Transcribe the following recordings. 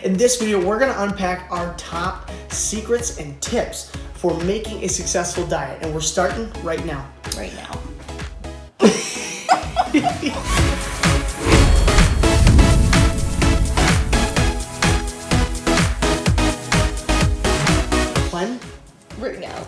In this video, we're gonna unpack our top secrets and tips for making a successful diet, and we're starting right now. Right now. When? Right now.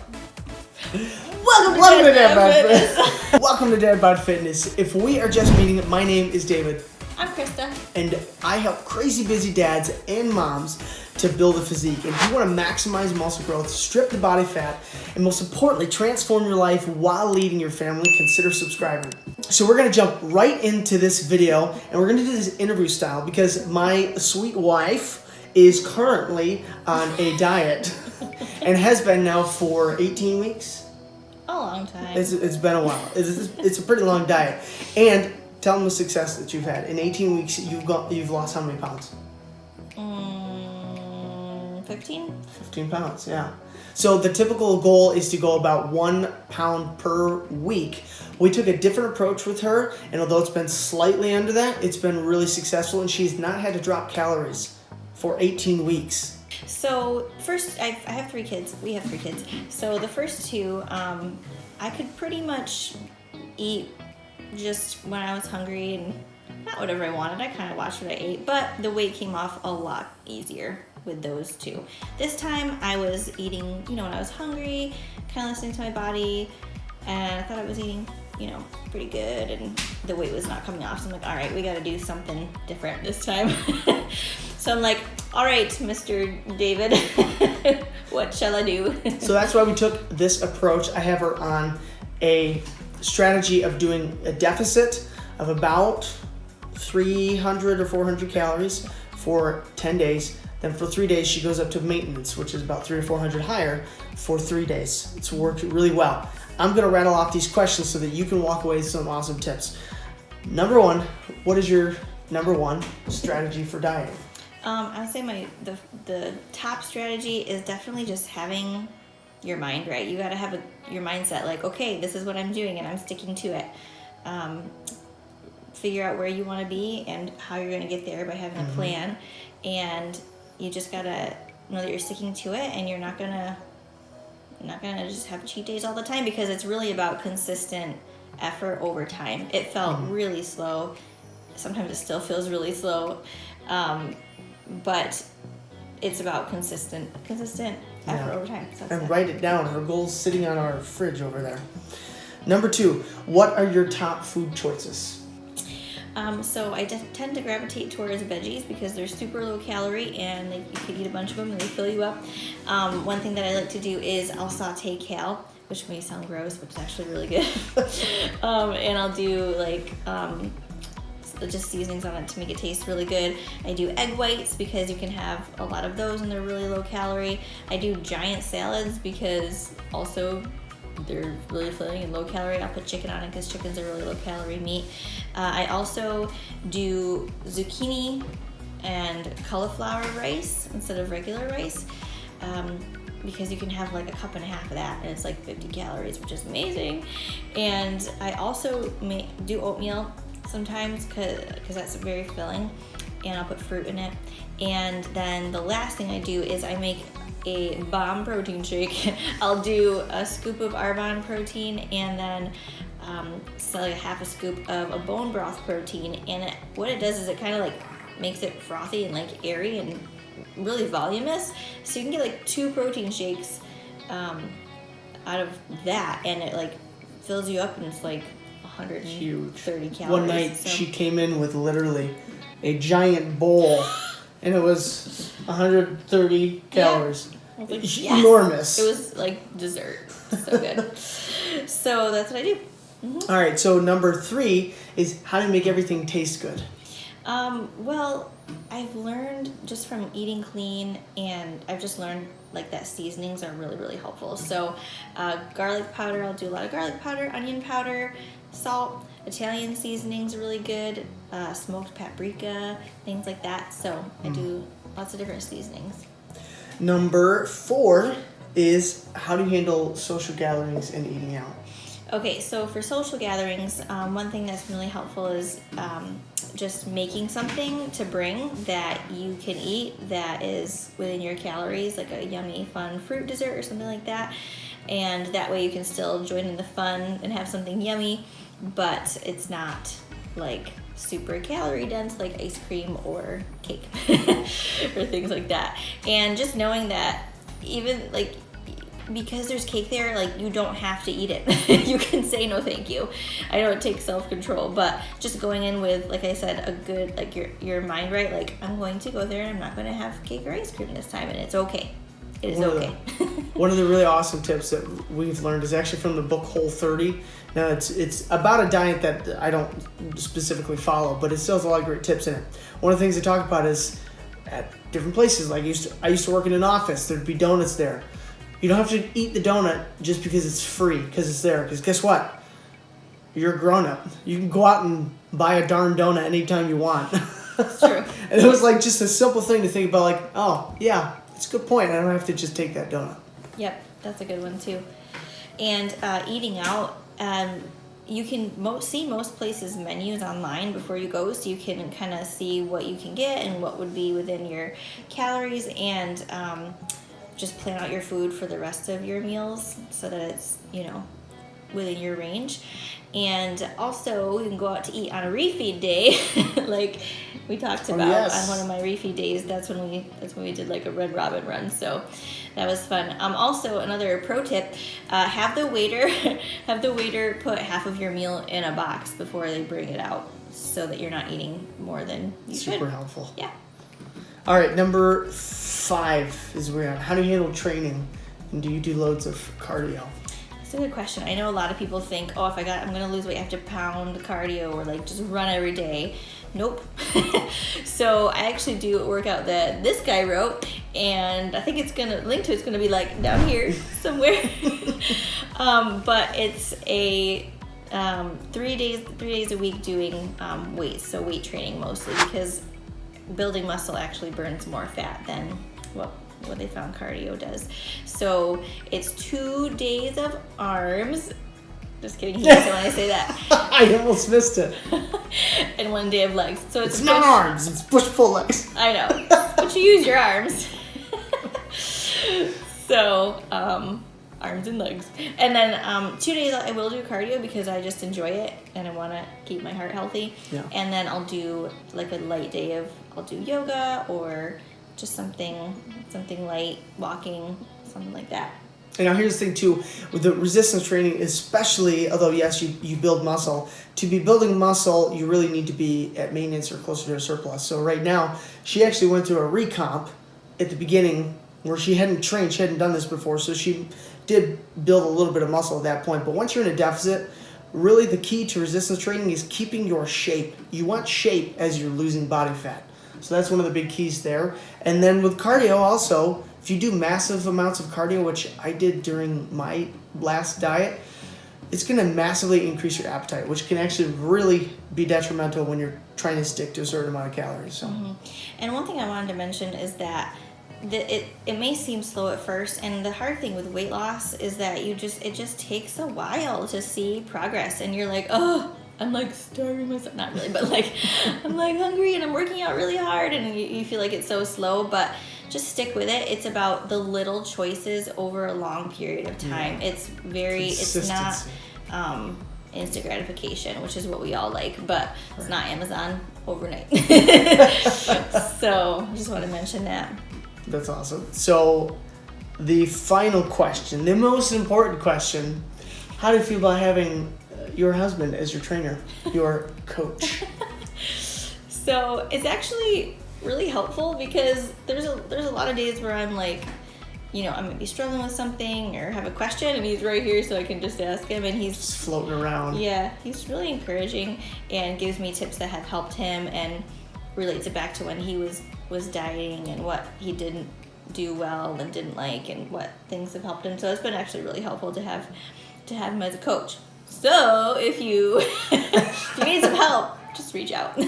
Welcome to Dad Bod Fitness. Welcome to Dad Bod Fitness. If we are just meeting, my name is David. I'm Krysta. And I help crazy busy dads and moms to build a physique. And if you want to maximize muscle growth, strip the body fat, and most importantly, transform your life while leading your family, consider subscribing. So we're going to jump right into this video, and we're going to do this interview style because my sweet wife is currently on a diet and has been now for 18 weeks. A long time. It's been a while. It's a pretty long diet. And tell them the success that you've had. In 18 weeks, you've lost how many pounds? 15? 15 pounds, yeah. So the typical goal is to go about 1 pound per week. We took a different approach with her, and although it's been slightly under that, it's been really successful, and she's not had to drop calories for 18 weeks. So first, I have 3 kids. We have 3 kids. So the first 2, I could pretty much eat just when I was hungry and not whatever I wanted. I kind of watched what I ate, but the weight came off a lot easier with those 2. This time I was eating, when I was hungry, kind of listening to my body, and I thought I was eating, pretty good, and the weight was not coming off. So I'm like, all right, we got to do something different this time. So I'm like, all right, Mr. David, what shall I do? So that's why we took this approach. I have her on a strategy of doing a deficit of about 300 or 400 calories for 10 days. Then for 3 days, she goes up to maintenance, which is about 300 or 400 higher for 3 days. It's worked really well. I'm going to rattle off these questions so that you can walk away with some awesome tips. Number 1, what is your number 1 strategy for dieting? I would say the top strategy is definitely just having your mind right. You got to have your mindset like, okay, this is what I'm doing and I'm sticking to it. Figure out where you want to be and how you're going to get there by having a plan. And you just got to know that you're sticking to it, and you're not gonna just have cheat days all the time, because it's really about consistent effort over time. It felt really slow. Sometimes it still feels really slow. But it's about consistent effort over time. So and write it down. Her goal's sitting on our fridge over there. Number 2, what are your top food choices? So I tend to gravitate towards veggies because they're super low calorie, and you can eat a bunch of them and they fill you up. One thing that I like to do is I'll saute kale, which may sound gross, but it's actually really good. And I'll do just seasonings on it to make it taste really good. I do egg whites because you can have a lot of those and they're really low calorie. I do giant salads because also they're really filling and low calorie. I'll put chicken on it because chicken's a really low calorie meat. I also do zucchini and cauliflower rice instead of regular rice, because you can have like a cup and a half of that and it's like 50 calories, which is amazing. And I also do oatmeal sometimes because that's very filling, and I'll put fruit in it. And then the last thing I do is I make a bomb protein shake. I'll do a scoop of Arvon protein and then like a half a scoop of a bone broth protein. And what it does is it kind of like makes it frothy and like airy and really voluminous. So you can get like 2 protein shakes out of that, and it like fills you up, and it's like 130 calories. One night she came in with literally a giant bowl, and it was 130 calories. I was like, yes. Enormous. It was like dessert. So good. So that's what I do. All right, so number 3 is how to make everything taste good. Well, I've learned just from eating clean, and I've just learned that seasonings are really, really helpful. So garlic powder, I'll do a lot of garlic powder, onion powder, salt. Italian seasonings are really good, smoked paprika, things like that. So I do lots of different seasonings. Number 4 is how do you handle social gatherings and eating out? Okay, so for social gatherings, one thing that's really helpful is just making something to bring that you can eat that is within your calories, like a yummy, fun fruit dessert or something like that. And that way you can still join in the fun and have something yummy, but it's not like super calorie dense like ice cream or cake or things like that. And just knowing that even like, because there's cake there, like you don't have to eat it. You can say no thank you. I know it takes self-control, but just going in with, like I said, a good, like your mind right, like I'm going to go there and I'm not going to have cake or ice cream this time, and it's okay. It is okay. One of the really awesome tips that we've learned is actually from the book Whole30. Now it's about a diet that I don't specifically follow, but it still has a lot of great tips in it. One of the things they talk about is at different places. Like I used to work in an office. There'd be donuts there. You don't have to eat the donut just because it's free, because it's there. Because guess what? You're a grown-up. You can go out and buy a darn donut anytime you want. It's true. And it was like just a simple thing to think about, like, oh, yeah, it's a good point. I don't have to just take that donut. Yep, that's a good one too. And eating out, you can see most places' menus online before you go, so you can kind of see what you can get and what would be within your calories, and just plan out your food for the rest of your meals so that it's, within your range. And also, you can go out to eat on a refeed day, like we talked about. Yes. On one of my refeed days. That's when we did like a Red Robin run. So that was fun. Also, another pro tip: have the waiter put half of your meal in a box before they bring it out, so that you're not eating more than you should. Super helpful. Yeah. All right, number 5 is we're on how do you handle training, and do you do loads of cardio? That's a good question. I know a lot of people think, oh, I'm going to lose weight, I have to pound cardio or like just run every day. Nope. So I actually do a workout that this guy wrote, and I think it's going to link to it's going to be like down here somewhere. But it's a 3 days a week doing weights, so weight training mostly, because building muscle actually burns more fat than what they found cardio does. So it's 2 days of arms. Just kidding, he doesn't when I say that. I almost missed it. And 1 day of legs. So it's not arms, it's push-pull legs. I know, but you use your arms. So arms and legs. And then 2 days I will do cardio because I just enjoy it and I want to keep my heart healthy. Yeah. And then I'll do like a light day of, I'll do yoga or just something light, walking, something like that. And now here's the thing too, with the resistance training especially, although yes, you build muscle, to be building muscle, you really need to be at maintenance or closer to a surplus. So right now, she actually went through a recomp at the beginning where she hadn't trained, she hadn't done this before, so she did build a little bit of muscle at that point. But once you're in a deficit, really the key to resistance training is keeping your shape. You want shape as you're losing body fat. So that's one of the big keys there. And then with cardio also, if you do massive amounts of cardio, which I did during my last diet, it's going to massively increase your appetite, which can actually really be detrimental when you're trying to stick to a certain amount of calories. So. Mm-hmm. And one thing I wanted to mention is that it may seem slow at first, and the hard thing with weight loss is that it just takes a while to see progress, and you're like, oh, I'm like starving myself, not really, but like I'm like hungry and I'm working out really hard, and you feel like it's so slow, but just stick with it. It's about the little choices over a long period of time. Yeah. It's not instant gratification, which is what we all like, but it's not Amazon overnight. So I just want to mention that. That's awesome. So the final question, the most important question, how do you feel about having your husband as your trainer, your coach? So it's actually really helpful because there's a lot of days where I'm like, I might be struggling with something or have a question, and he's right here so I can just ask him, and he's just floating around. Yeah, he's really encouraging and gives me tips that have helped him and relates it back to when he was dieting and what he didn't do well and didn't like and what things have helped him. So it's been actually really helpful to have him as a coach. So if you need some help, just reach out.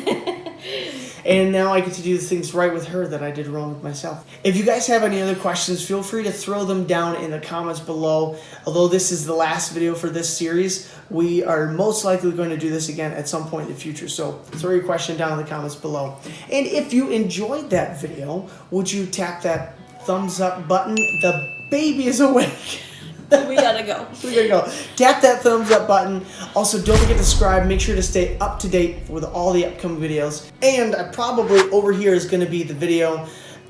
And now I get to do the things right with her that I did wrong with myself. If you guys have any other questions, feel free to throw them down in the comments below. Although this is the last video for this series, we are most likely going to do this again at some point in the future. So throw your question down in the comments below. And if you enjoyed that video, would you tap that thumbs up button? The baby is awake. We gotta go. We gotta go. Tap that thumbs up button. Also, don't forget to subscribe. Make sure to stay up to date with all the upcoming videos. And probably over here is going to be the video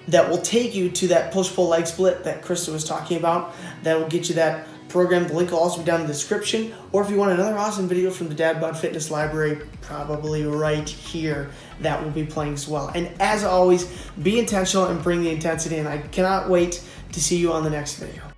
that will take you to that push-pull leg split that Krysta was talking about. That will get you that program. The link will also be down in the description. Or if you want another awesome video from the Dad Bod Fitness Library, probably right here, that will be playing as well. And as always, be intentional and bring the intensity. And I cannot wait to see you on the next video.